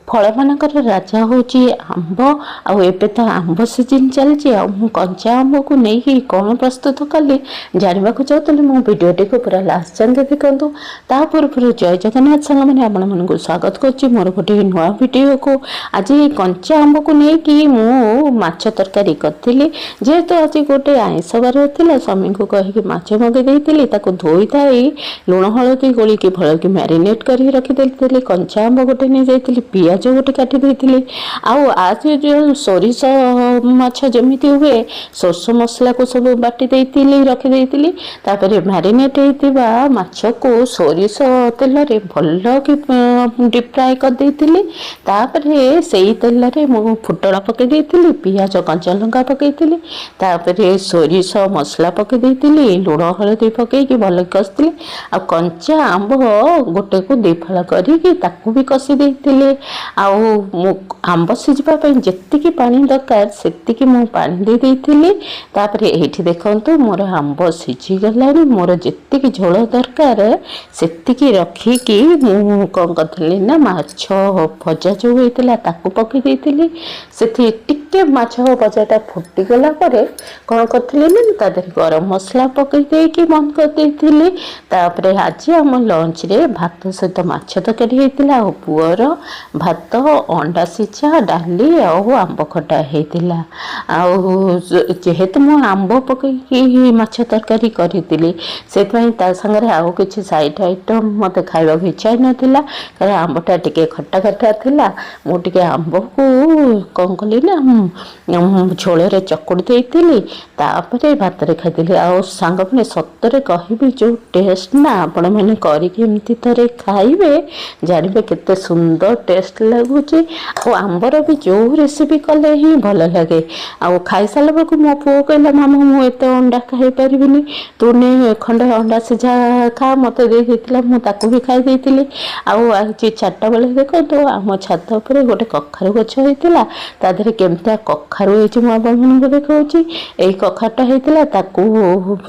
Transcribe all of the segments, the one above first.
फल मानकर राजा होची आंब आउ एबे तो आंब सीजन चलची आ मु कंचा आंब को नहीं कौन प्रस्तुत कली जानवा को चाहूली मो भिडियोटी को पूरा लास्ट जाके देखु ता पूर्व जय जगन्नाथ सांग मैंने आपण मानक स्वागत करुच्ची मोर गोटे नुआ भिडियो को। आज कंचा आंब को लेकिन मु माछ तरकारी करी जेहेतु आज गोटे आइंस बार था स्वामी को कहीकि माछ मगेदी धोई थाई लुण हलदी गोलिकी भल कि मैरिनेट कर रखिदेली कंचा आंब गोटे नहीं जाइली पियाज गोटे काटी देती आज जो सोरिष माछ जमी हुए सोरष मसला को सब बाटी देती रखिदेली मैरिनेट होता माछ को सोरिष तेल भल कि डीप फ्राए कर देती से ही तेल में फुटण पकई देती पियाज कंचा लंका पकई सोरिष मसला पकई देती लुण हलदी पकईकि भल कषी आ कंचा आंब गोटे को दी फाल करके भी कषी देती आंब सीझापी जी पानी दरकार से मु पानी दे देती ये देखु मोर आंब सीझीगला मोर जी झोल दरकार से रखिकी मु कौन करी ना माछ भजा जो होता पकई देती से माछ भजाटा फुटीगला कौन करी ना गरम मसला पकई देकी बंद कर देती आज आम लंच रे भात सहित माछ तरकारी होता पुअर भात अंडा सीझा डाली आंब खटा होता जेहेतु मु आंब पकई माछ तरकारी करी से सागर आउ कि सैड आइटम मत खावा इच्छा नाला कारण आंबटा टे खटा खटा था मुझे आंब को कौन कली ना झोल चकुड़ देती भात खाई आ सांग मैंने सतरे कहि जो टेस्ट ना आपण मैंने करके थे खाइबे जानवे केते सुंदर टेस्ट लगुच आंबर भी जो रेसिपी कले ही भल लगे आ खाई सारा बेलू मो पु कहला मामा मुझे अंडा खाई पारिनी तू ने खंडे अंडा सीझा खा मत देती मुझे भी खाई देती आज 4टा बेले देखो तो आम छात पर गोटे कखारु गछ होता तादेह केमती कखारु मुझे देखा यही कखारटा होता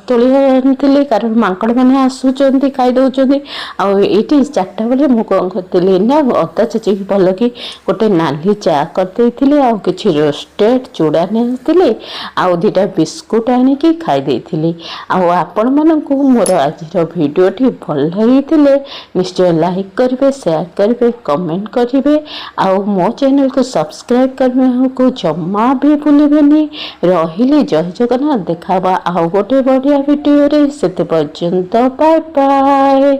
तोली आनी कारण मांकड़ मैंने आसुँच खाई दौरान आईटी 4टा बेले मुझे कौन करी ना अदा छेची भल कि गोटे नाली चा करदे आ कि रोस्टेड चूड़ा नहीं आउ 2टा बिस्कुट आनिकी खाई आपण मानक मोर आज भिडियोटी भल लगी निश्चय लाइक करेंगे शेयर करेंगे कमेंट करेंगे आउ मो चैनल को सब्सक्राइब करने को जमा भी भूलें रही जय जगन्नाथ देखा आउ गोटे बढ़िया भिडियो से पर्यंत बाय बाय।